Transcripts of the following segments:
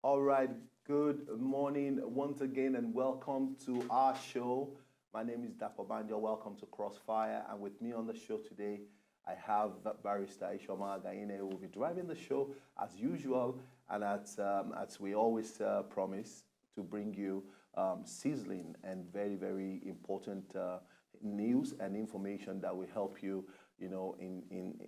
All right, good morning once again and welcome to our show. My name is Dapo Banjo. Welcome to CROSSFIRE. And with me on the show today, I have Barrister Ishoma Gaine, who will be driving the show as usual. And as we always promise, to bring you sizzling and very, very important news and information that will help you, in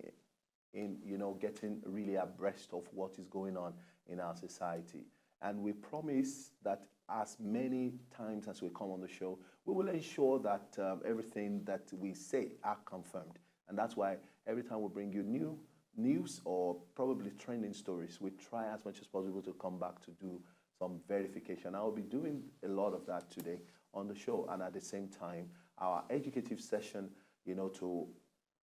getting really abreast of what is going on in our society. And we promise that as many times as we come on the show, we will ensure that everything that we say are confirmed. And that's why every time we bring you new news or probably trending stories, we try as much as possible to come back to do some verification. I will be doing a lot of that today on the show, and at the same time, our educative session, to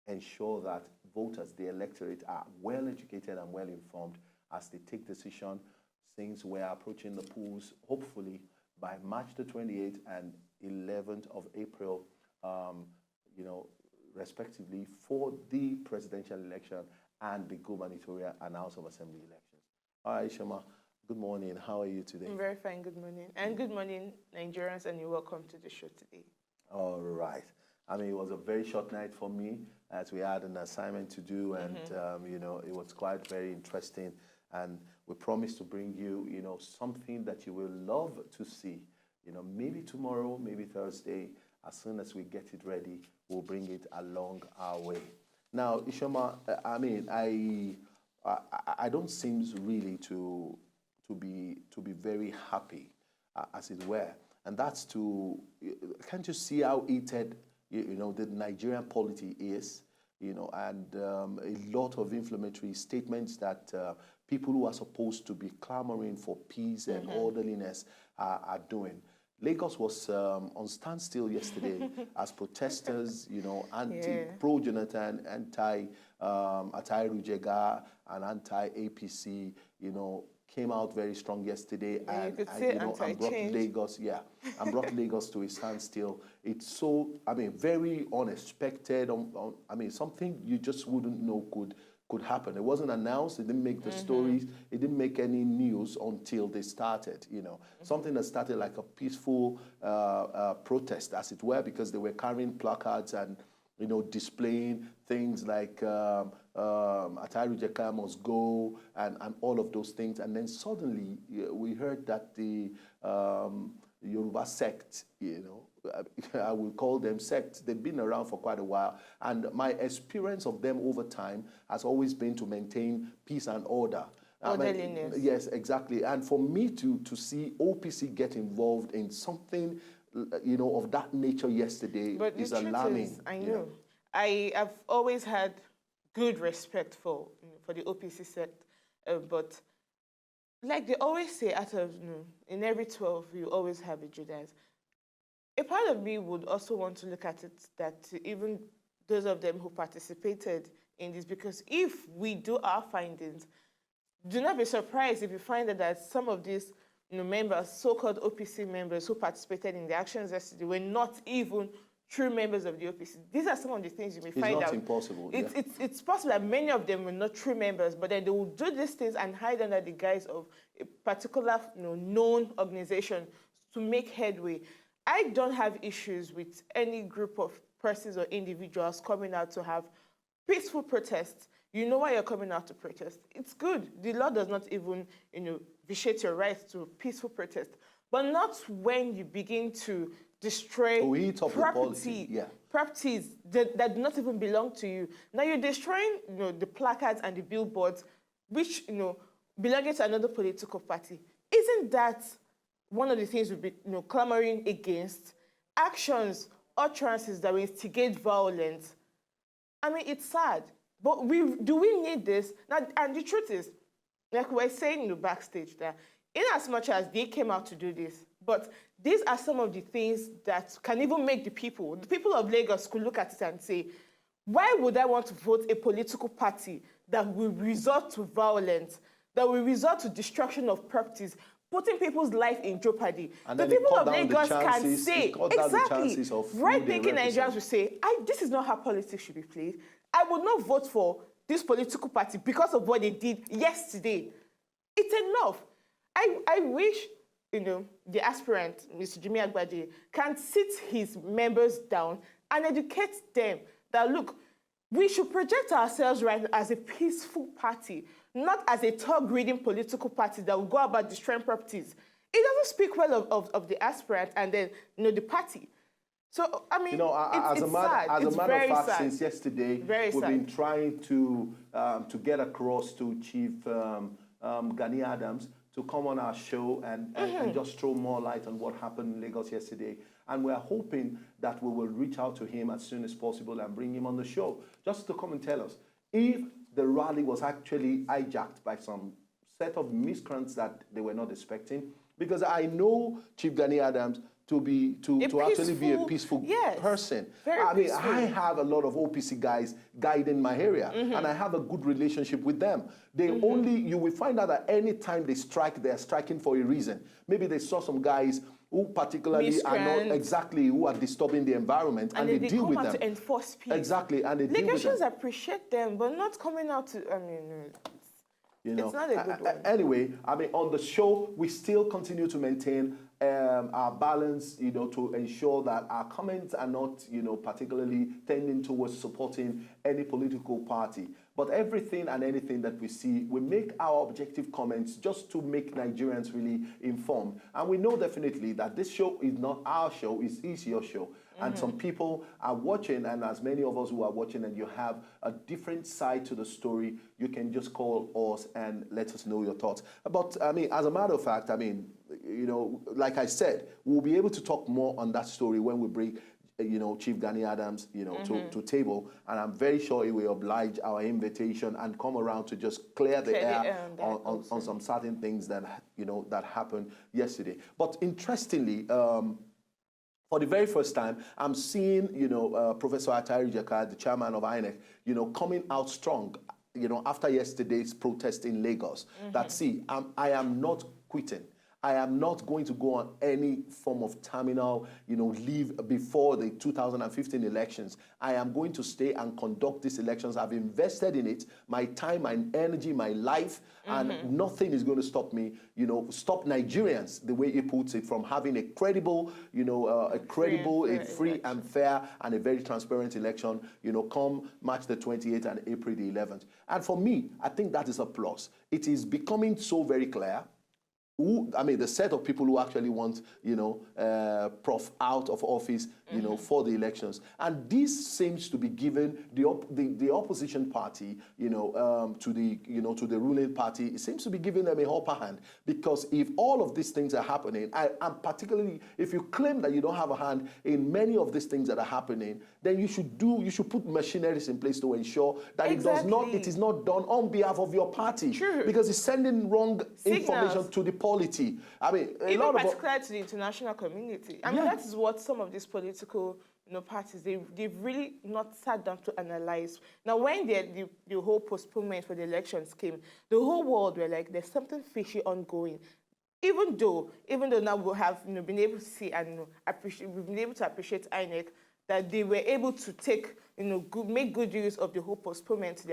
ensure that voters, the electorate, are well educated and well informed as they take decision, since we're approaching the polls, hopefully by March the 28th and 11th of April, respectively, for the presidential election and the gubernatorial and House of Assembly elections. All right, Ishoma, good morning. How are you today? I'm very fine, good morning. And good morning, Nigerians, and you're welcome to the show today. All right. I mean, it was a very short night for me as we had an assignment to do, and, it was quite very interesting. And we promise to bring you, something that you will love to see. Maybe tomorrow, maybe Thursday, as soon as we get it ready, we'll bring it along our way. Now, Ishoma, I don't seem really to be very happy, as it were. And that's can't you see how heated, the Nigerian polity is, and a lot of inflammatory statements that people who are supposed to be clamoring for peace and orderliness are doing. Lagos was on standstill yesterday as protesters, pro-Jonathan, anti-Atai Rujega and anti-APC, came out very strong yesterday, and brought Lagos, and brought Lagos to a standstill. It's so, very unexpected. Something you just wouldn't know could happen. It wasn't announced. It didn't make the stories. It didn't make any news until they started. Something that started like a peaceful protest, as it were, because they were carrying placards and displaying things like Atai Rujega must go and all of those things. And then suddenly we heard that the Yoruba sect, I will call them sects. They've been around for quite a while. And my experience of them over time has always been to maintain peace and order. Orderliness. Yes, exactly. And for me to see OPC get involved in something of that nature yesterday is alarming. I know. I have always had good respect for the OPC sect, but like they always say, in every 12, you always have a Judas. A part of me would also want to look at it that even those of them who participated in this, because if we do our findings, do not be surprised if you find that some of these members, so-called OPC members who participated in the actions yesterday were not even true members of the OPC. These are some of the things you may find out. It's not impossible. It's possible that many of them were not true members, but then they will do these things and hide under the guise of a particular known organization to make headway. I don't have issues with any group of persons or individuals coming out to have peaceful protests. You know why you're coming out to protest. It's good. The law does not even, vitiate your rights to peaceful protest. But not when you begin to destroy properties that do not even belong to you. Now you're destroying, the placards and the billboards, which, belonging to another political party. Isn't that one of the things we'll be, clamoring against? Actions, utterances that will instigate violence. It's sad. But do we need this? Now, and the truth is, like we're saying backstage, that in as much as they came out to do this, but these are some of the things that can even make the people of Lagos could look at it and say, why would I want to vote a political party that will resort to violence, that will resort to destruction of properties, putting people's life in jeopardy? And the people of Lagos can say, exactly, right-thinking Nigerians will say, this is not how politics should be played. I would not vote for this political party because of what they did yesterday. It's enough. I wish, the aspirant, Mr. Jimmy Agbaje, can sit his members down and educate them that, look, we should project ourselves right as a peaceful party, not as a thug-reading political party that will go about destroying properties. It doesn't speak well of the aspirant and then, the party. So, I mean, as a matter of fact, sad. Since yesterday, we've been trying to get across to Chief Gani Adams to come on our show and just throw more light on what happened in Lagos yesterday. And we're hoping that we will reach out to him as soon as possible and bring him on the show, just to come and tell us if the rally was actually hijacked by some set of miscreants that they were not expecting. Because I know Chief Gani Adams to actually be a peaceful person. I mean, I have a lot of OPC guys guiding my area, and I have a good relationship with them. They you will find out that any time they strike, they're striking for a reason. Maybe they saw some guys who particularly are not exactly who are disturbing the environment, and they deal with them. To enforce peace. Exactly, and they deal with them. Lagosians appreciate them, but not coming out to, it's not a good one. Anyway, I mean, on the show, we still continue to maintain our balance, to ensure that our comments are not, particularly tending towards supporting any political party. But everything and anything that we see, we make our objective comments just to make Nigerians really informed. And we know definitely that this show is not our show, it's your show. And some people are watching, and as many of us who are watching and you have a different side to the story, you can just call us and let us know your thoughts. But, I mean, as a matter of fact, I mean, like I said, we'll be able to talk more on that story when we bring, Chief Gani Adams, to table. And I'm very sure he will oblige our invitation and come around to just clear the air on some certain things that, that happened yesterday. But interestingly, for the very first time, I'm seeing, Professor Atari Jakar, the chairman of INEC, coming out strong, after yesterday's protest in Lagos, that, see, I am not quitting. I am not going to go on any form of terminal, leave before the 2015 elections. I am going to stay and conduct these elections. I've invested in it, my time, my energy, my life, and nothing is going to stop me, stop Nigerians, the way he puts it, from having a credible, a free and fair and a very transparent election, come March the 28th and April the 11th. And for me, I think that is a plus. It is becoming so very clear. The set of people who actually want, Prof out of office, for the elections. And this seems to be giving the opposition party, to the ruling party, it seems to be giving them a upper hand. Because if all of these things are happening, and particularly if you claim that you don't have a hand in many of these things that are happening, then you should put machineries in place to ensure that it is not done on behalf of your party. True. Because it's sending wrong information to the polity. I mean, even particularly to the international community. I mean, that is what some of these political parties, they've really not sat down to analyze. Now, when the whole postponement for the elections came, the whole world were like, there's something fishy ongoing. Even though now we have been able to see and we've been able to appreciate INEC, that they were able to take, make good use of the whole postponement,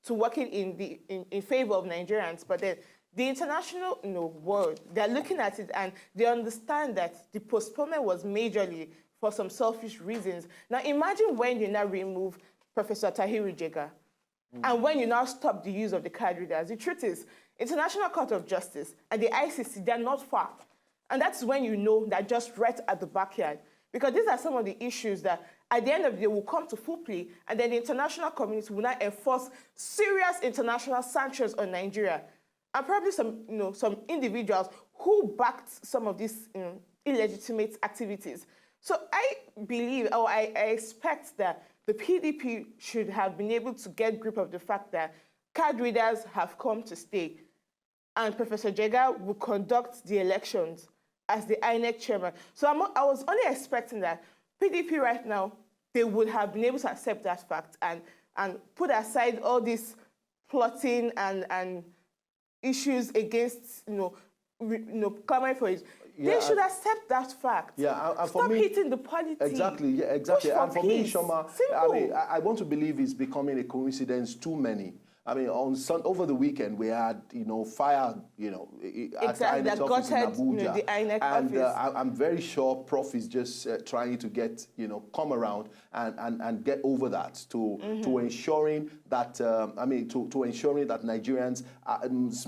to working in favor of Nigerians. But then the international world, they're looking at it and they understand that the postponement was majorly for some selfish reasons. Now imagine when you now remove Professor Tahiru Jega and when you now stop the use of the card readers. The truth is, International Court of Justice and the ICC, they're not far. And that's when you know that just right at the backyard. Because these are some of the issues that at the end of the day will come to full play, and then the international community will now enforce serious international sanctions on Nigeria. And probably some individuals who backed some of these illegitimate activities. So I believe, or I expect that the PDP should have been able to get grip of the fact that card readers have come to stay, and Professor Jega will conduct the elections as the INEC chairman. So I was only expecting that PDP right now, they would have been able to accept that fact and put aside all this plotting and issues against, clamoring for it. Yeah, they should accept that fact. Yeah, and stop hitting the politics. Exactly, yeah, exactly. And for me, peace. Shoma, Simple. I want to believe it's becoming a coincidence too many. I mean, over the weekend, we had, fire, at Exactly, INEC's that office in gutted, Abuja. the INEC And office. I'm very sure Prof is just trying to get, come around and get over that to ensuring that, to ensuring that Nigerians'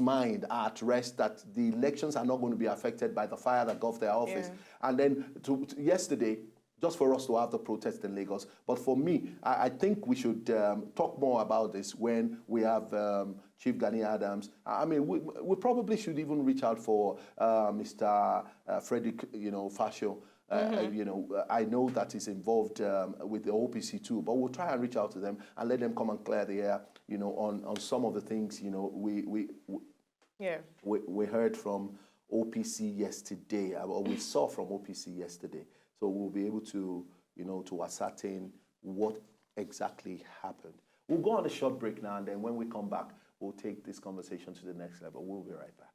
mind are at rest, that the elections are not going to be affected by the fire that got their office. Yeah. And then yesterday, just for us to have the protest in Lagos. But for me, I think we should talk more about this when we have Chief Gani Adams. I mean, we probably should even reach out for Mr. Frederick, Fascio. I know that he's involved with the OPC too, but we'll try and reach out to them and let them come and clear the air, on some of the things, we heard from OPC yesterday, or we saw from OPC yesterday. So we'll be able to, to ascertain what exactly happened. We'll go on a short break now, and then when we come back, we'll take this conversation to the next level. We'll be right back.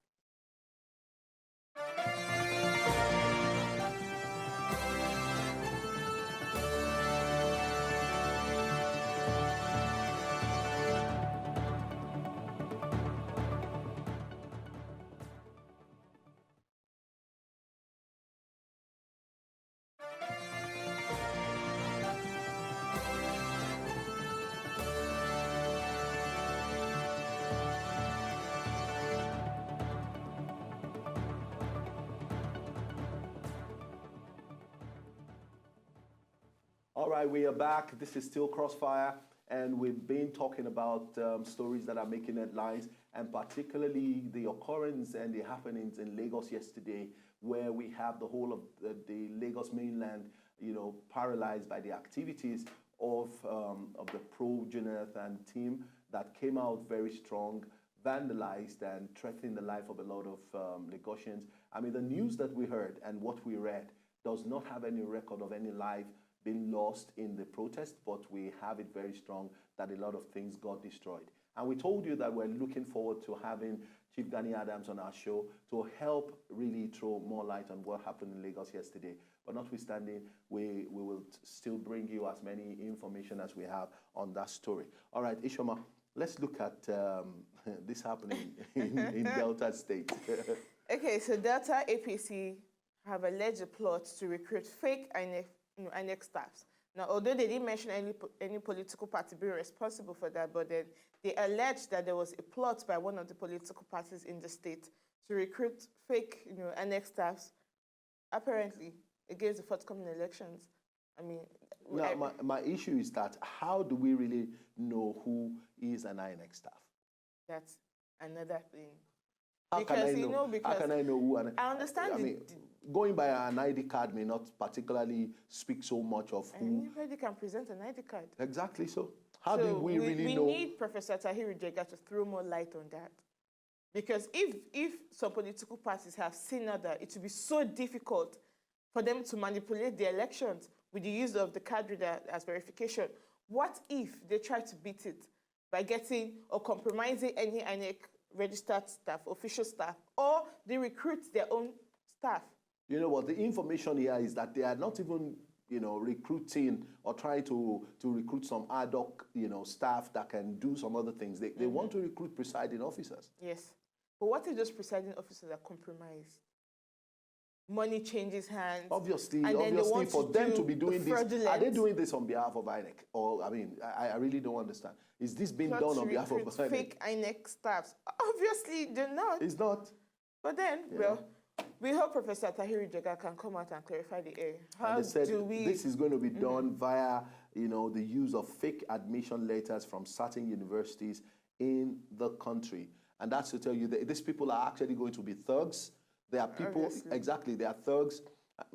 All right, we are back. This is still Crossfire, and we've been talking about stories that are making headlines, and particularly the occurrence and the happenings in Lagos yesterday, where we have the whole of the Lagos mainland, paralyzed by the activities of the pro-Jonathan team that came out very strong, vandalized and threatened the life of a lot of Lagosians. I mean, the news that we heard and what we read does not have any record of any life been lost in the protest, but we have it very strong that a lot of things got destroyed. And we told you that we're looking forward to having Chief Gani Adams on our show to help really throw more light on what happened in Lagos yesterday. But notwithstanding, we will still bring you as many information as we have on that story. All right, Ishoma, let's look at this happening in Delta State. Okay, so Delta APC have alleged a plot to recruit fake INEC staffs. Now, although they didn't mention any political party being responsible for that, but then they alleged that there was a plot by one of the political parties in the state to recruit fake, INEC staffs, apparently against the forthcoming elections. I mean, now, my issue is that how do we really know who is an INEC staff? That's another thing. How can I know who? I understand. I mean, going by an ID card may not particularly speak so much of who. Anybody can present an ID card. Exactly. So how do we really know? We need Professor Tahiru Jega to throw more light on that. Because if some political parties have seen that, it will be so difficult for them to manipulate the elections with the use of the card reader as verification. What if they try to beat it by getting or compromising any INEC registered staff, official staff, or they recruit their own staff? You know what, the information here is that they are not even, recruiting or trying to recruit some ad hoc, staff that can do some other things. They want to recruit presiding officers. Yes. But what if those presiding officers are compromised? Money changes hands. Obviously, for them to be doing this, are they doing this on behalf of INEC? Or, I mean, I really don't understand. Is this being done on behalf of INEC? Fake INEC staffs. Obviously, they're not. It's not. But then, we hope Professor Tahiru Jega can come out and clarify the air. How do we? This is going to be done via, the use of fake admission letters from certain universities in the country. And that's to tell you that these people are actually going to be thugs. They are people, exactly, they are thugs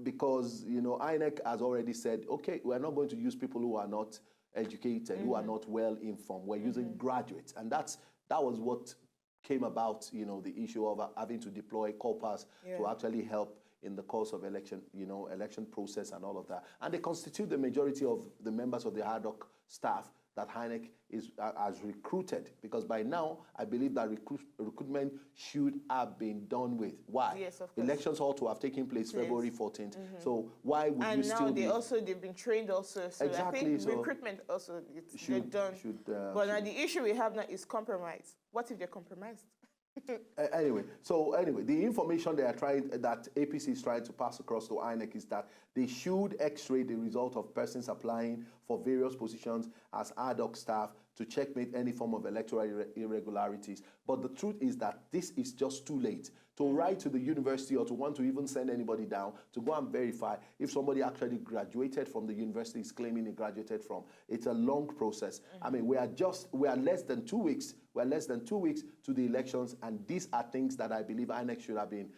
because, INEC has already said, okay, we're not going to use people who are not educated, who are not well informed. We're using graduates. And that was what came about, the issue of having to deploy corpers to actually help in the course of election, election process and all of that. And they constitute the majority of the members of the ad hoc staff that INEC has recruited, because by now I believe that recruitment should have been done with. Why? Yes, of course. Elections ought to have taken place February 14th. So why would and you still now they've been trained also. So Exactly, I think so recruitment also, they're done. But now the issue we have now is compromise. What if they're compromised? Anyway, the information that APC is trying to pass across to INEC is that they should x-ray the result of persons applying for various positions as ad hoc staff to checkmate any form of electoral irregularities. But the truth is that this is just too late to write to the university or to want to even send anybody down to go and verify if somebody actually graduated from the university is claiming he graduated from. It's a long process. I mean, we are less than 2 weeks. We're less than 2 weeks to the elections, and these are things that I believe INEC should have been,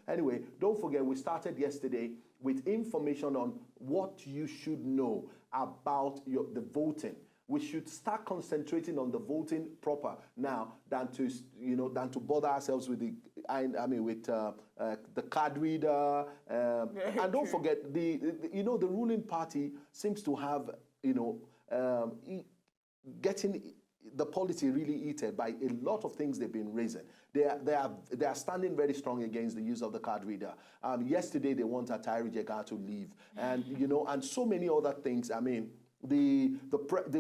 Anyway, don't forget, we started yesterday with information on what you should know about the voting. We should start concentrating on the voting proper now than to bother ourselves with the card reader. And don't forget, the ruling party seems to have getting the policy really heated by a lot of things they've been raising. They are standing very strong against the use of the card reader. Yesterday they want Atari Jega to leave, and and so many other things. I mean, the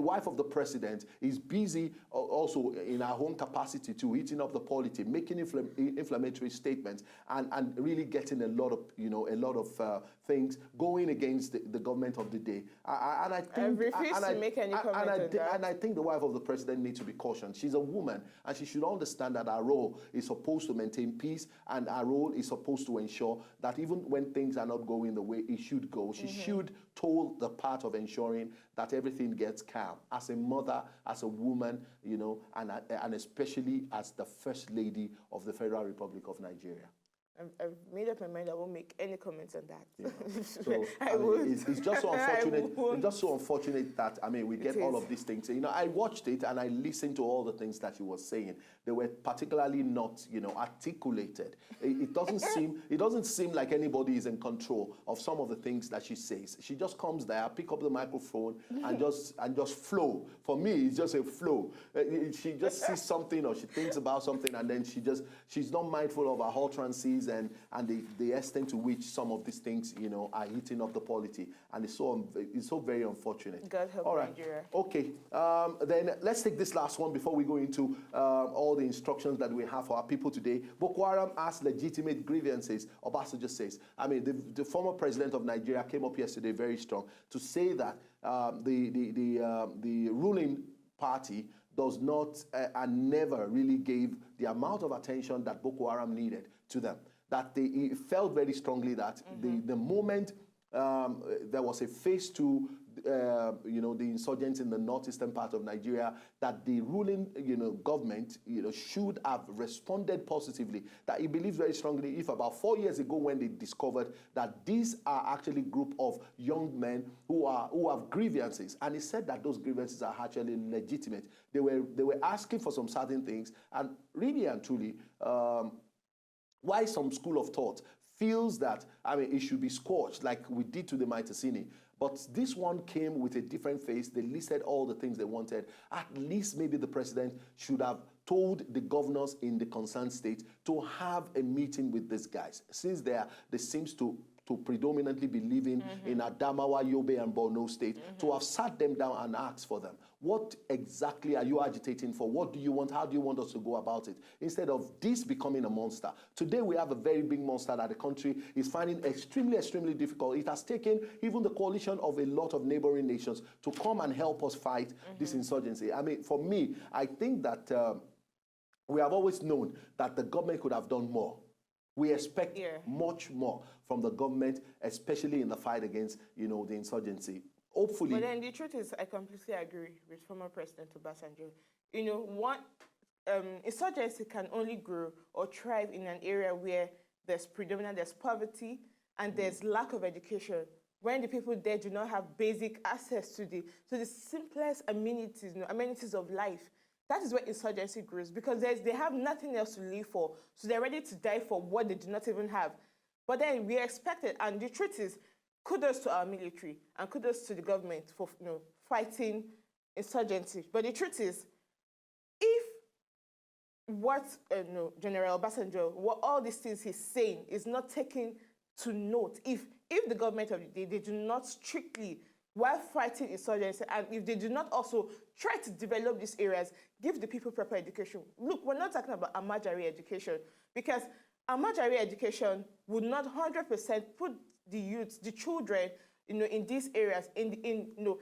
wife of the president is busy also in her own capacity to heating up the polity, making inflammatory statements, and really getting a lot of things going against the government of the day. And I think I refuse to make any comment on that. And I think the wife of the president needs to be cautioned. She's a woman, and she should understand that her role is supposed to maintain peace, and her role is supposed to ensure that even when things are not going the way it should go, she should toe the part of ensuring that everything gets calm. As a mother, as a woman, and especially as the First Lady of the Federal Republic of Nigeria. I've made up my mind. I won't make any comments on that. So it's just so unfortunate. It's just so unfortunate that we get all of these things. I watched it and I listened to all the things that she was saying. They were particularly not, articulated. It doesn't seem like anybody is in control of some of the things that she says. She just comes there, pick up the microphone, and just flow. For me, it's just a flow. She just sees something or she thinks about something, and then she's not mindful of her utterances and the extent to which some of these things, are eating up the polity, and it's so very unfortunate. God help all right. Nigeria. Okay, then let's take this last one before we go into all the instructions that we have for our people today. Boko Haram has legitimate grievances, Obasanjo says. The former president of Nigeria came up yesterday very strong to say that the ruling party does not and never really gave the amount of attention that Boko Haram needed to them. That he felt very strongly that the moment there was a phase 2, the insurgents in the northeastern part of Nigeria, that the ruling, government, should have responded positively. That he believes very strongly. If about 4 years ago, when they discovered that these are actually a group of young men who have grievances, and he said that those grievances are actually legitimate. They were asking for some certain things, and really and truly, why some school of thought feels that it should be squashed like we did to the Maitasini. But this one came with a different face. They listed all the things they wanted. At least maybe the president should have told the governors in the concerned state to have a meeting with these guys. Since they seems to predominantly be living in Adamawa, Yobe, and Borno state, to have sat them down and asked for them. What exactly are you agitating for? What do you want? How do you want us to go about it? Instead of this becoming a monster. Today we have a very big monster that the country is finding extremely, extremely difficult. It has taken even the coalition of a lot of neighboring nations to come and help us fight this insurgency. For me, I think that we have always known that the government could have done more. We expect much more from the government, especially in the fight against, the insurgency. Hopefully. But then the truth is, I completely agree with former President Obasanjo. Insurgency can only grow or thrive in an area where there's poverty, and there's lack of education. When the people there do not have basic access to the simplest amenities of life. That is where insurgency grows, because they have nothing else to live for. So they're ready to die for what they do not even have. But then we expect it. And the truth is, kudos to our military and kudos to the government for fighting insurgency. But the truth is, if what General Obasanjo, what all these things he's saying is not taken to note, if the government of the day, they do not strictly, while fighting insurgency, and if they do not also try to develop these areas, give the people proper education. Look, we're not talking about Amajari education, because Amajari education would not 100% put the youth, the children, in these areas,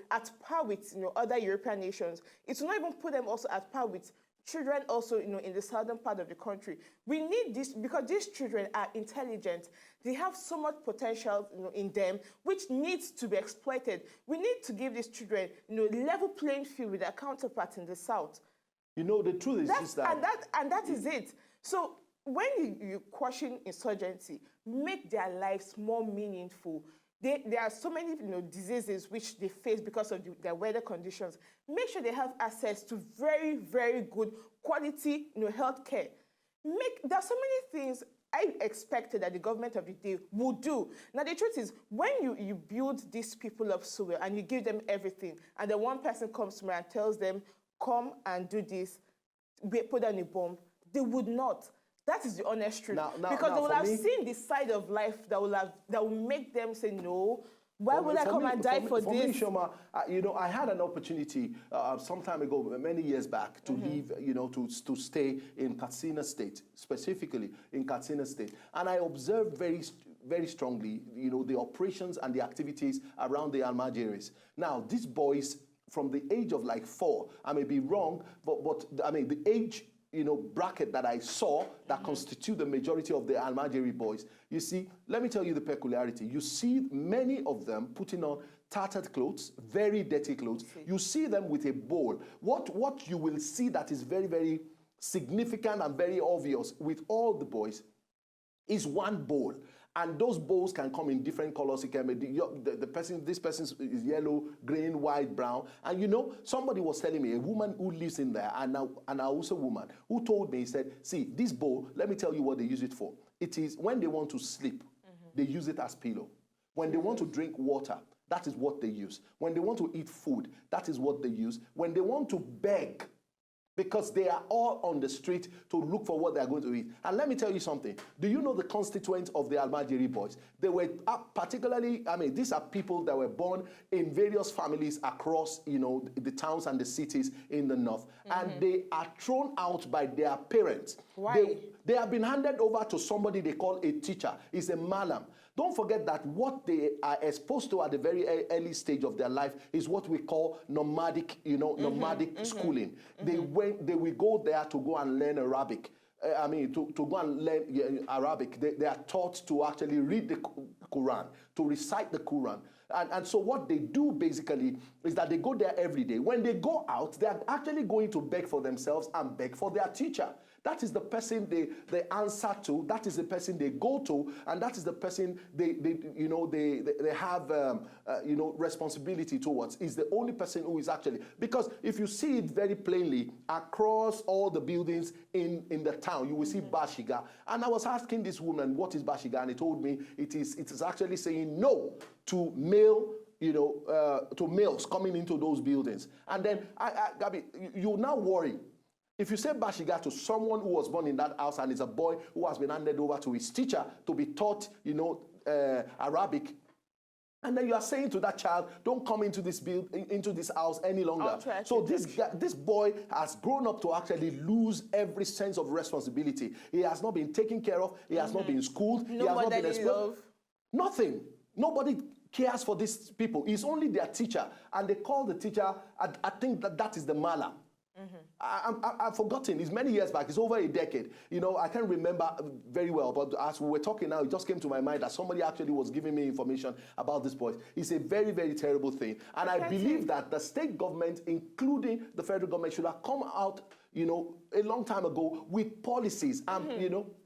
at par with, other European nations. It will not even put them also at par with children also, in the southern part of the country. We need this because these children are intelligent. They have so much potential, in them, which needs to be exploited. We need to give these children, level playing field with their counterparts in the south. The truth is just that. And that is it. So when you question insurgency, make their lives more meaningful. There are so many diseases which they face because of their weather conditions. Make sure they have access to very, very good quality health care. There are so many things I expected that the government of the day would do. Now, the truth is, when you build these people up so well and you give them everything, and then one person comes to me and tells them, come and do this, put down a bomb, they would not. That is the honest truth. Because they will have seen the side of life that will make them say, no, why would I come and die for this? For me, Shoma, I had an opportunity some time ago, many years back, to leave, to stay in Katsina State, specifically in Katsina State. And I observed very, very strongly, the operations and the activities around the Almajiris. Now, these boys, from the age of like 4, I may be wrong, but I mean, the age bracket that I saw that constitute the majority of the Almajiri boys. You see, let me tell you the peculiarity. You see many of them putting on tattered clothes, very dirty clothes. You see them with a bowl. What you will see that is very, very significant and very obvious with all the boys is one bowl. And those bowls can come in different colors. It can be this person is yellow, green, white, brown. And somebody was telling me, a woman who lives in there, and also a woman, who told me, he said, see, this bowl, let me tell you what they use it for. It is when they want to sleep, they use it as pillow. When they want to drink water, that is what they use. When they want to eat food, that is what they use. When they want to beg, because they are all on the street to look for what they are going to eat. And let me tell you something. Do you know the constituents of the Almajiri boys? They were particularly, these are people that were born in various families across, the towns and the cities in the north. And they are thrown out by their parents. Why? They have been handed over to somebody they call a teacher. It's a malam. Don't forget that what they are exposed to at the very early stage of their life is what we call nomadic, nomadic schooling. They will go there to go and learn Arabic. To go and learn Arabic. They are taught to actually read the Quran, to recite the Quran. And so what they do basically is that they go there every day. When they go out, they are actually going to beg for themselves and beg for their teacher. That is the person they answer to. That is the person they go to, and that is the person they have responsibility towards. Is the only person who is actually, because if you see it very plainly across all the buildings in the town, you will see Bashiga. And I was asking this woman, what is Bashiga? And he told me it is actually saying no to male. To males coming into those buildings. And then, Gabi, you now worry. If you say Bashiga to someone who was born in that house and is a boy who has been handed over to his teacher to be taught, Arabic, and then you are saying to that child, don't come into this house any longer. So this boy has grown up to actually lose every sense of responsibility. He has not been taken care of. He has not been schooled. He has not been exposed. Nothing. Nobody cares for these people. He's only their teacher. And they call the teacher, I think that is the mala. I've forgotten. It's many years back. It's over a decade. I can't remember very well. But as we were talking now, it just came to my mind that somebody actually was giving me information about this boy. It's a very, very terrible thing. And I believe that the state government, including the federal government, should have come out, a long time ago with policies and,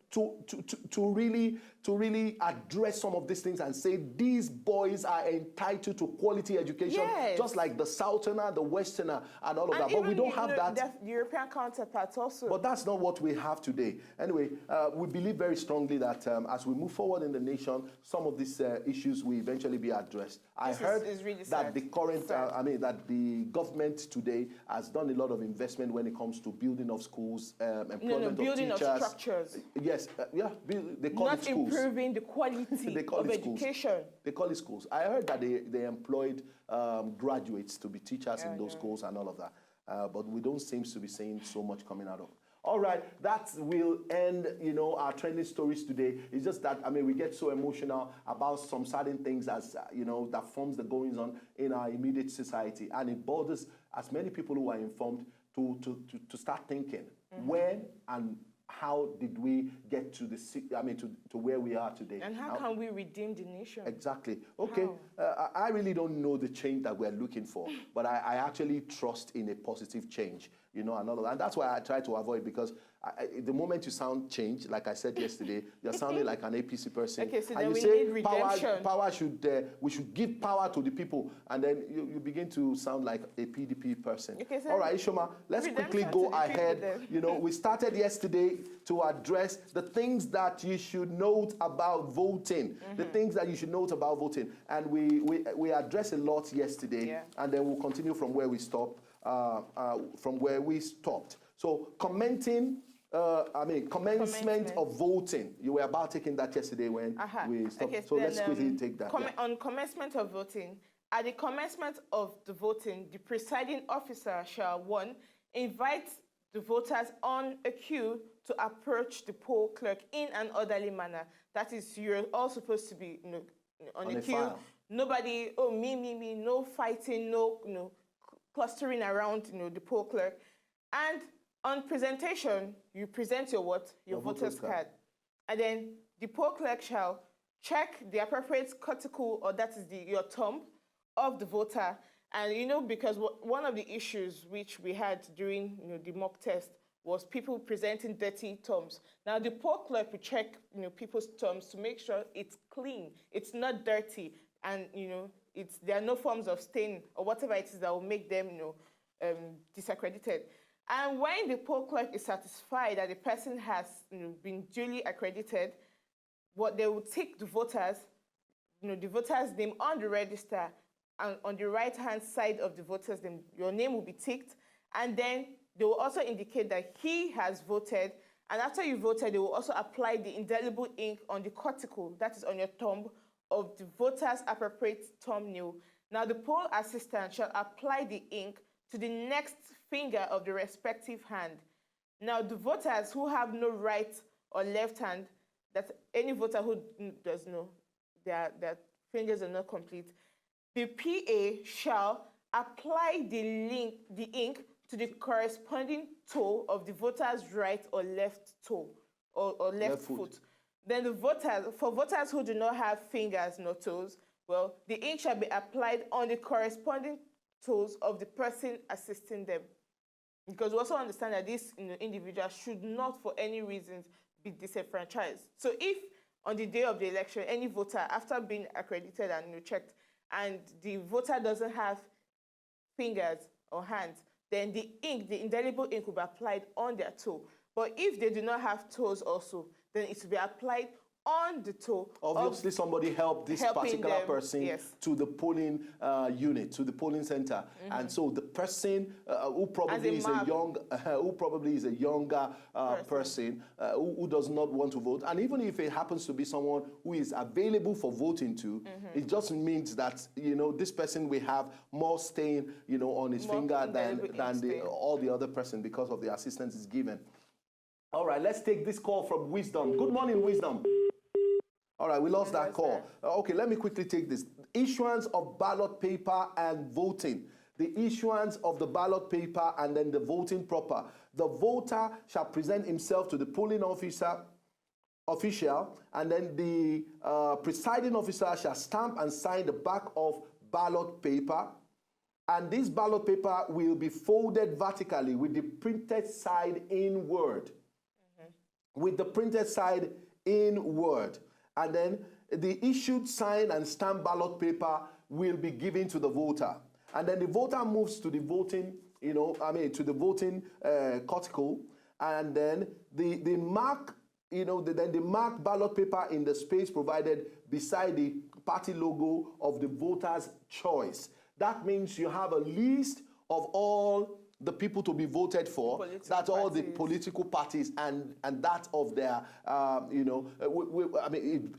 to really really address some of these things and say these boys are entitled to quality education, Yes. just like the Southerner, the Westerner, and all of that. But we don't have that. The European counterparts also. But that's not what we have today. Anyway, we believe very strongly that as we move forward in the nation, some of these issues will eventually be addressed. I heard really that the current, that the government today has done a lot of investment when it comes to building of schools, employment building of teachers. of structures. Yes, they call it schools. Not improving the quality of education. They call it schools. I heard that they employed graduates to be teachers in those schools and all of that. But we don't seem to be seeing so much coming out of it. All right, that will end, our trending stories today. It's just that, we get so emotional about some certain things as, that forms the goings on in our immediate society. And it bothers as many people who are informed to start thinking when and how did we get to to where we are today? And how can we redeem the nation? Exactly. Okay. I really don't know the change that we're looking for, but I actually trust in a positive change, and all of that. And that's why I try to avoid, because the moment you sound change, like I said yesterday, you're sounding like an APC person. Okay, so and then you we say need redemption. Power should, we should give power to the people, and then you begin to sound like a PDP person. Okay, so all right, Ishoma, let's quickly go ahead. We started yesterday to address the things that you should note about voting, the things that you should note about voting. And we addressed a lot yesterday, and then we'll continue from where we stopped, So commencement of voting. You were about taking that yesterday when we stopped. Okay, so let's quickly take that. On commencement of voting, at the commencement of the voting, the presiding officer shall, 1, invite the voters on a queue to approach the poll clerk in an orderly manner. That is, you're all supposed to be on a queue. File. Nobody, me, no fighting, no clustering around the poll clerk. And on presentation, you present your what? Your voter's card. And then the poll clerk shall check the appropriate cuticle, or that is your thumb, of the voter. And because one of the issues which we had during the mock test was people presenting dirty thumbs. Now the poll clerk will check people's thumbs to make sure it's clean, it's not dirty, and there are no forms of stain or whatever it is that will make them disaccredited. And when the poll clerk is satisfied that the person has been duly accredited, what they will take the voters, the voter's name on the register, and on the right-hand side of the voter's name, your name will be ticked, and then they will also indicate that he has voted, and after you voted, they will also apply the indelible ink on the cuticle, that is on your thumb, of the voter's appropriate thumbnail. Now the poll assistant shall apply the ink to the next finger of the respective hand. Now the voters who have no right or left hand, that any voter who does know their fingers are not complete, the PA shall apply the ink to the corresponding toe of the voter's right or left toe, or left foot. Then for voters who do not have fingers nor toes, well, the ink shall be applied on the corresponding toes of the person assisting them. Because we also understand that this individual should not, for any reasons, be disenfranchised. So if on the day of the election, any voter, after being accredited and checked, and the voter doesn't have fingers or hands, then the indelible ink will be applied on their toe. But if they do not have toes also, then it will be applied on the toe. Obviously, somebody helped this particular person to the polling unit, to the polling center, and so the person who probably is a younger person who does not want to vote, and even if it happens to be someone who is available for voting to, it just means that this person will have more stain on his finger than all the other person because of the assistance is given. All right, let's take this call from Wisdom. Good morning, Wisdom. All right, we lost that call. Okay, let me quickly take this. Issuance of ballot paper and voting. The issuance of the ballot paper and then the voting proper. The voter shall present himself to the polling official, and then the presiding officer shall stamp and sign the back of ballot paper. And this ballot paper will be folded vertically with the printed side inward. With the printed side inward. and then the issued, signed, and stamped ballot paper will be given to the voter. And then the voter moves to the voting, to the voting cortical, and then the mark, then the marked ballot paper in the space provided beside the party logo of the voter's choice. That means you have a list of all the people to be voted for. That's all the political parties and that of their,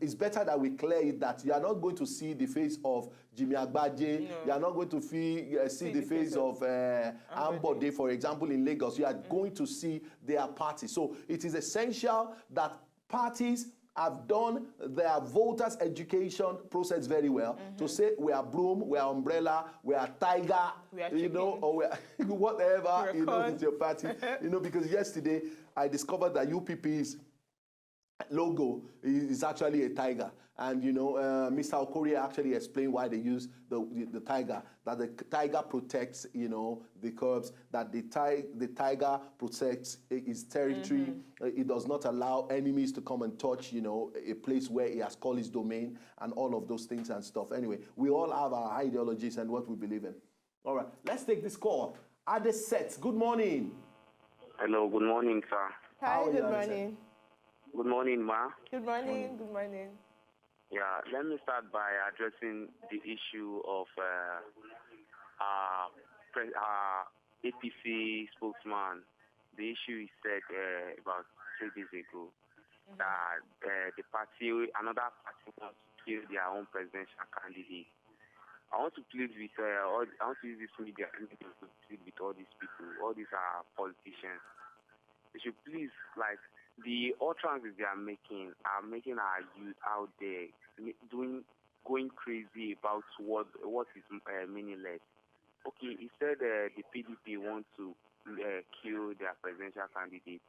it's better that we clear it that you are not going to see the face of Jimmy Agbaje. No. You are not going to see the face of Ambode, for example, in Lagos. You are going to see their party. So it is essential that parties have done their voters' education process very well to say we are broom, we are umbrella, we are tiger, or we are whatever, with your party. Because yesterday I discovered that UPP's logo is actually a tiger. And, Mr. Okorie actually explained why they use the tiger, that the tiger protects, the curbs, that the tiger protects his territory. It does not allow enemies to come and touch, a place where he has called his domain and all of those things and stuff. Anyway, we all have our ideologies and what we believe in. All right, let's take this call. Adeset, good morning. Hello, good morning, sir. Hi, good morning. Good morning, ma. Good morning, good morning. Yeah, let me start by addressing the issue of APC spokesman. The issue he said about 3 days ago that another party wants to kill their own presidential candidate. I want to plead with I want to use this media to plead with all these people. All these are politicians. They should please, the utterances they are making our youth out there going crazy about what is meaningless. Okay, he said the PDP wants to kill their presidential candidate,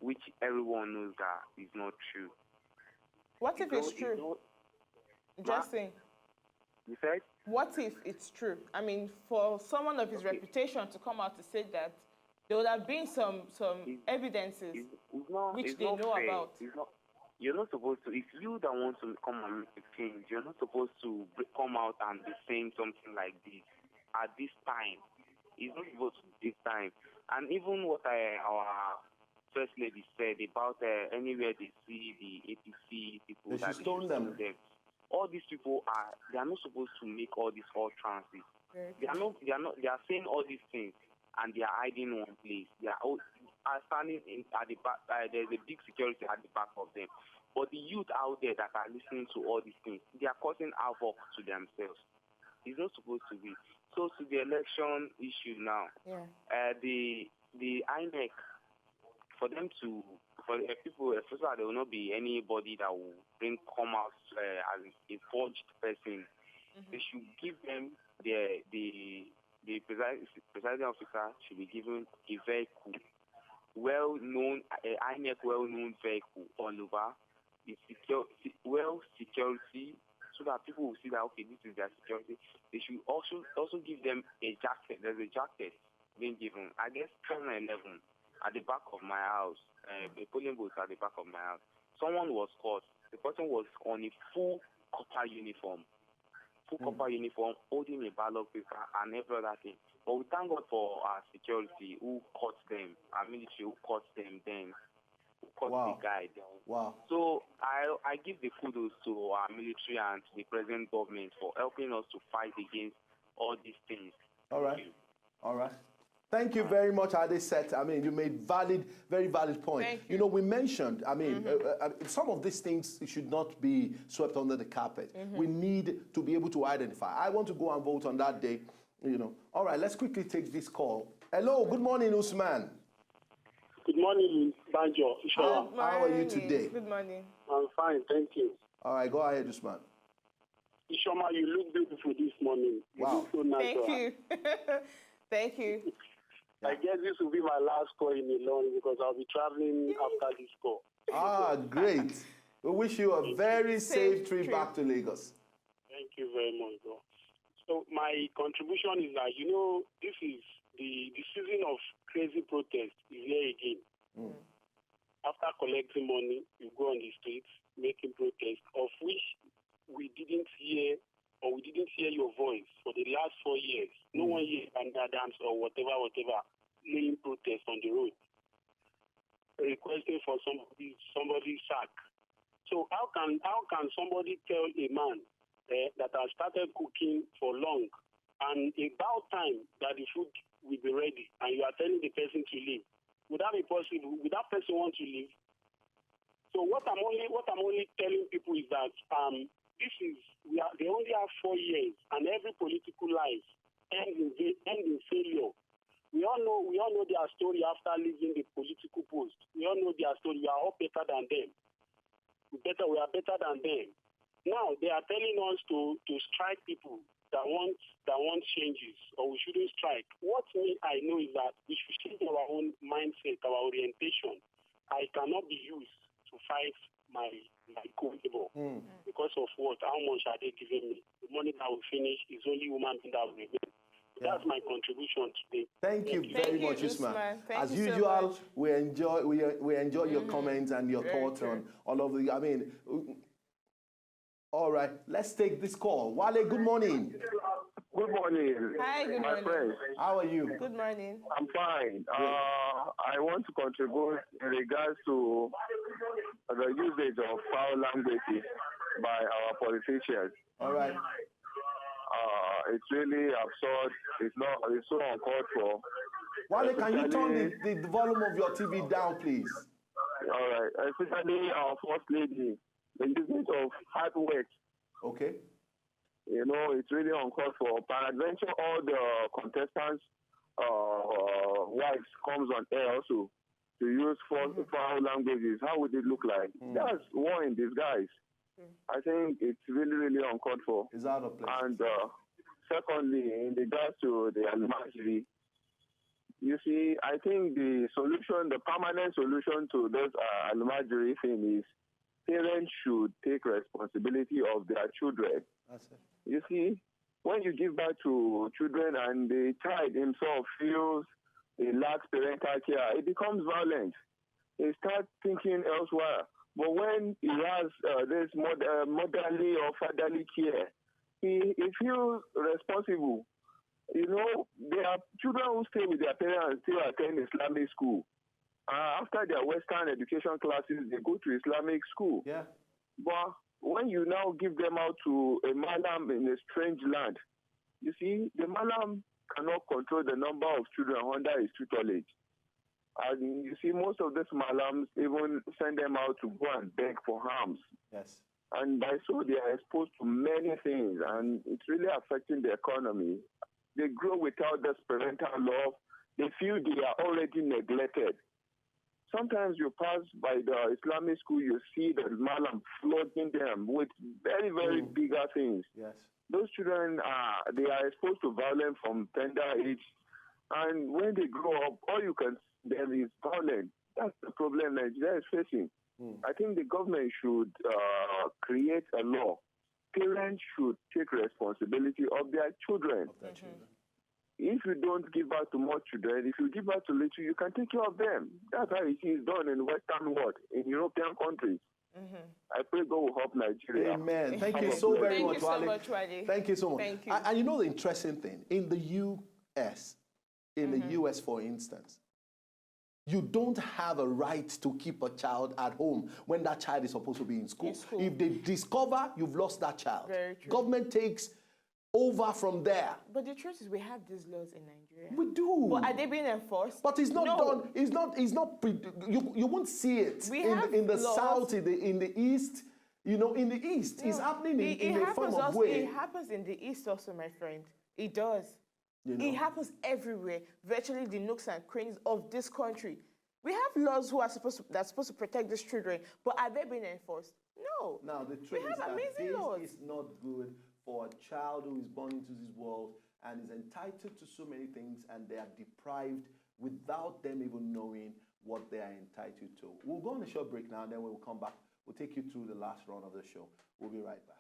which everyone knows that is not true. What if it's true? Just saying. You said? What if it's true? I mean, for someone of his reputation to come out to say that, there would have been some evidences which they know about. You're not supposed to, if you don't want to come and make a change, you're not supposed to come out and be saying something like this at this time. It's not supposed to be this time. And even what our First Lady said about anywhere they see the APC people, they should stone them. All these people they are not supposed to make all these utterances. They are saying all these things. And they are hiding in one place. They are standing at the back. There's a big security at the back of them. But the youth out there that are listening to all these things, they are causing havoc to themselves. It's not supposed to be. So to the election issue now, the INEC, for people, first of all, there will not be anybody that will come out as a forged person. They should give them the presiding officer should be given a vehicle, well-known, INEC well-known vehicle all over, security, so that people will see that, okay, this is their security. They should also give them a jacket. There's a jacket being given. I guess 2011, at the back of my house, a polling booth at the back of my house, someone was caught. The person was on a full copper uniform. Holding a ballot paper and every other thing. But we thank God for our security who caught them, our military who caught them then, who caught the guy then. Wow. So I give the kudos to our military and to the present government for helping us to fight against all these things. All right. Thank you very much, Adeset. I mean, you made very valid point. We mentioned, some of these things should not be swept under the carpet. We need to be able to identify. I want to go and vote on that day, All right, let's quickly take this call. Hello, good morning, Usman. Good morning, Banjo. How are you today? Good morning. I'm fine, thank you. All right, go ahead, Usman. Ishoma, you look beautiful this morning. You look so natural. Thank you. Thank you. I guess this will be my last call in Ilorin because I'll be traveling after this call. Great. We wish you a very safe trip back to Lagos. Thank you very much, bro. So my contribution is that, this is the season of crazy protest is here again. After collecting money, you go on the streets, making protests, of which we didn't hear your voice for the last 4 years. No one hears Adams or whatever, laying protests on the road, requesting for somebody's sack. So how can somebody tell a man that has started cooking for long and about time that the food will be ready, and you are telling the person to leave? Would that be possible? Would that person want to leave? So what I'm only telling people is that they only have 4 years, and every political life ends in failure. We all know their story after leaving the political post. We all know their story. We are all better than them. We are better than them. Now they are telling us to strike people that want changes, or we shouldn't strike. What I know is that we should change our own mindset, our orientation. I cannot be used to fight my co-neighbor because of what? How much are they giving me? The money that will finish is only human being that will remain. That's my contribution today. Thank you very much, Usman. As usual, we enjoy your comments and your thoughts on all of the. I mean, all right. Let's take this call. Wale, good morning. Good morning. Hi, good morning. My friend. How are you? Good morning. I'm fine. I want to contribute in regards to the usage of foul languages by our politicians. All right. It's really absurd. It's so uncalled for. Wale, can you turn the volume of your TV down, please? All right. Especially our first lady, the usage of hard words. Okay. You know, it's really uncalled for. Peradventure, all the contestants' wives comes on air also to use foul languages. How would it look like? That's war in disguise. I think it's really, really uncalled for. It's out of place. And secondly, in regards to the Almajiri, you see, I think the permanent solution to this Almajiri thing is parents should take responsibility of their children. That's it. You see, when you give birth to children and the child himself feels he lacks parental care, it becomes violent. He starts thinking elsewhere. But when he has this motherly or fatherly care, he feels responsible. You know, there are children who stay with their parents still attend Islamic school. After their Western education classes, they go to Islamic school. Yeah. But when you now give them out to a malam in a strange land, you see, the malam cannot control the number of children under his tutelage. And you see, most of these malams even send them out to go and beg for alms. Yes. And by so they are exposed to many things, and it's really affecting the economy. They grow without this parental love. They feel they are already neglected. Sometimes you pass by the Islamic school, you see the malam flooding them with very, very bigger things. Yes. Those children, they are exposed to violence from tender age. And when they grow up, all you can see them is violence. That's the problem Nigeria is facing. I think the government should create a law. Parents should take responsibility of their children. If you don't give birth to more children, if you give birth to little, you can take care of them. That's how it is done in Western world, in European countries. I pray God will help Nigeria. Amen. Thank you so very much, Wale. Wale. Thank you so much. Thank you. And you know the interesting thing, in the US, for instance, you don't have a right to keep a child at home when that child is supposed to be in school. If they discover you've lost that child, Very true. government takes over from there. But the truth is, we have these laws in Nigeria. We do. But are they being enforced? But it's not done. It's not. You won't see it in the laws. south, in the east. You know, in the east, it's happening in a form of way. It happens in the east also, my friend. It does. You know? It happens everywhere, virtually the nooks and crannies of this country. We have laws that's supposed to protect these children, but are they being enforced? No. Now, the truth We is have that amazing this laws. is not good for a child who is born into this world and is entitled to so many things, and they are deprived without them even knowing what they are entitled to. We'll go on a short break now, and then we'll come back. We'll take you through the last round of the show. We'll be right back.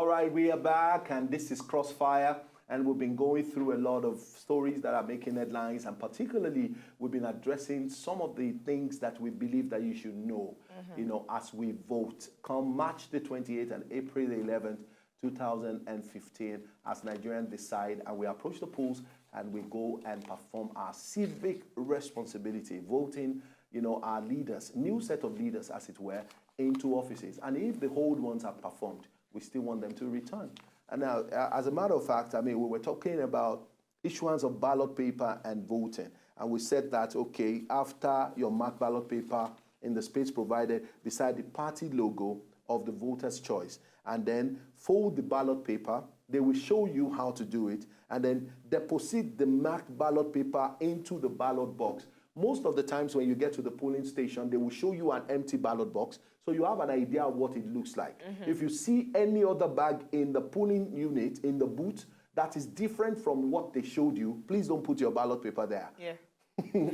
All right, we are back, and this is Crossfire, and we've been going through a lot of stories that are making headlines, and particularly we've been addressing some of the things that we believe that you should know, you know, as we vote. Come March the 28th and April the 11th, 2015, as Nigerians decide, and we approach the polls, and we go and perform our civic responsibility, voting, you know, our leaders, new set of leaders, as it were, into offices. And if the old ones have performed, we still want them to return. And now, as a matter of fact, I mean, we were talking about issuance of ballot paper and voting. And we said that, okay, after your marked ballot paper in the space provided beside the party logo of the voter's choice, and then fold the ballot paper, they will show you how to do it, and then deposit the marked ballot paper into the ballot box. Most of the times when you get to the polling station, they will show you an empty ballot box, so you have an idea of what it looks like. If you see any other bag in the polling unit, in the booth, that is different from what they showed you, please don't put your ballot paper there. Yeah.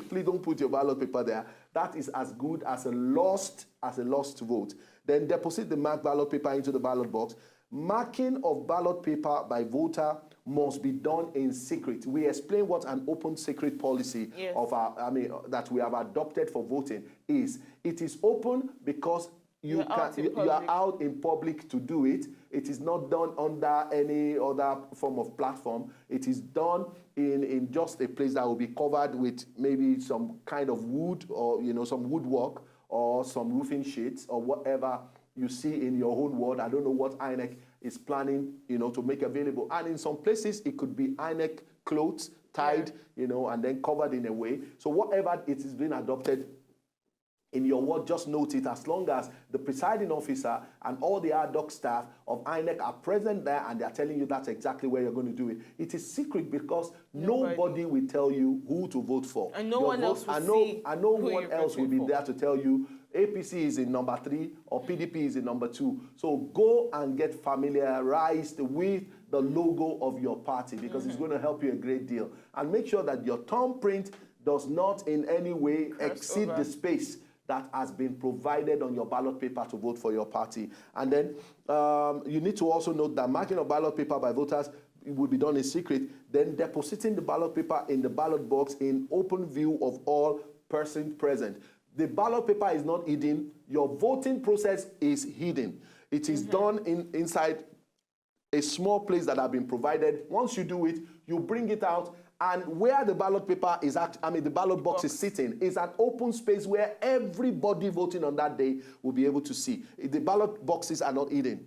Please don't put your ballot paper there. That is as good as a lost vote. Then deposit the marked ballot paper into the ballot box. Marking of ballot paper by voter must be done in secret. We explain what an open secret policy of our, that we have adopted for voting is. It is open because you are out in public to do it. It is not done under any other form of platform. It is done in just a place that will be covered with maybe some kind of wood, or some woodwork, or some roofing sheets, or whatever you see in your own ward. I don't know what INEC is planning, to make available. And in some places, it could be INEC clothes tied, and then covered in a way. So whatever it is being adopted in your ward, just note it, as long as the presiding officer and all the ad hoc staff of INEC are present there and they are telling you that's exactly where you're going to do it. It is secret because nobody will tell you who to vote for. And no one else will see. And no one else will be there to tell you APC is in number 3 or PDP is in number 2. So go and get familiarized with the logo of your party, because it's going to help you a great deal. And make sure that your thumbprint does not in any way exceed the space that has been provided on your ballot paper to vote for your party. And then you need to also note that marking of ballot paper by voters will be done in secret, then depositing the ballot paper in the ballot box in open view of all persons present. The ballot paper is not hidden. Your voting process is hidden. It is done inside a small place that has been provided. Once you do it, you bring it out, and where the ballot paper is the ballot box is sitting is an open space where everybody voting on that day will be able to see. The ballot boxes are not hidden.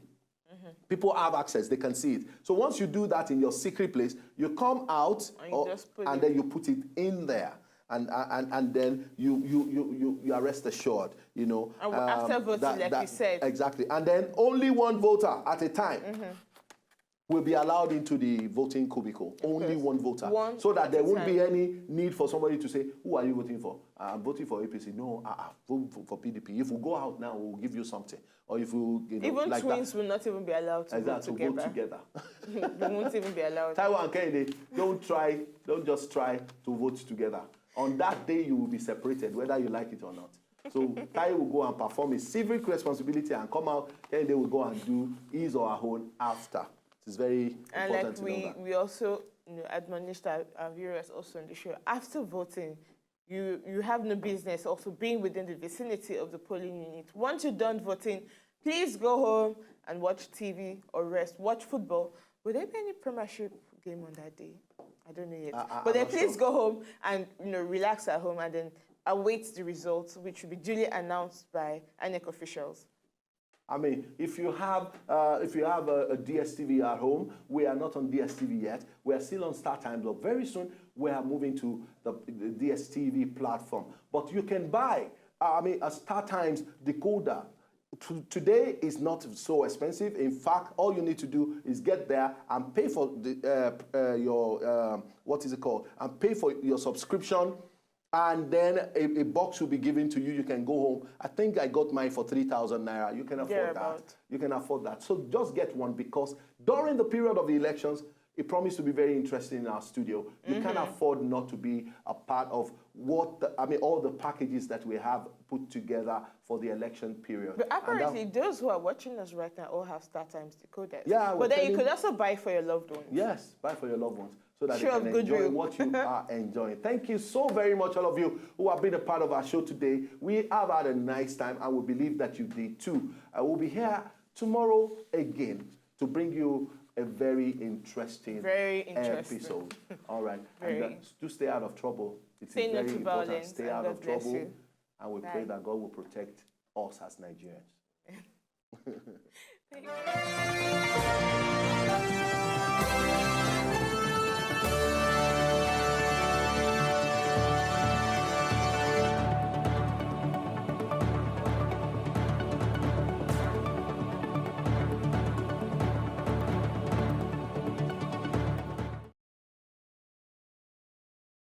People have access, they can see it. So once you do that in your secret place, you come out and then you put it in there. And then you are rest assured, after voting, like you said. Exactly. And then only one voter at a time will be allowed into the voting cubicle. Only one voter. So that there won't be any need for somebody to say, who are you voting for? I'm voting for APC. No, vote for PDP. If we go out now, we'll give you something. Or if you even like twins will not even be allowed to vote together. They won't even be allowed. Taiwan and Kennedy, don't just try to vote together. On that day, you will be separated, whether you like it or not. So Tai will go and perform his civic responsibility and come out, and they will go and do his or her own after. It's very important to know that. We also admonished our viewers also on the show, after voting, you have no business also being within the vicinity of the polling unit. Once you're done voting, please go home and watch TV or rest, watch football. Will there be any Premiership game on that day? I don't know yet. But then please go home and relax at home and then await the results, which will be duly announced by INEC officials. I mean, if you have a DSTV at home, we are not on DSTV yet. We are still on StarTimes, but very soon we are moving to the DSTV platform. But you can buy, a StarTimes decoder. Today is not so expensive. In fact, all you need to do is get there and pay for your and pay for your subscription. And then a box will be given to you. You can go home. I think I got mine for 3,000 naira. You can afford that. You can afford that. So just get one, because during the period of the elections, It promised to be very interesting in our studio. You can't afford not to be a part of all the packages that we have put together for the election period. But apparently, those who are watching us right now all have StarTimes decoders. Yeah, but then you could also buy for your loved ones. Yes, buy for your loved ones so that Show they of can goodwill. enjoy what you are enjoying. Thank you so very much, all of you who have been a part of our show today. We have had a nice time, and we believe that you did too. I will be here tomorrow again to bring you a very interesting episode. All right. And to stay out of trouble. It is very important. Stay out of trouble. And we pray that God will protect us as Nigerians. Thank you.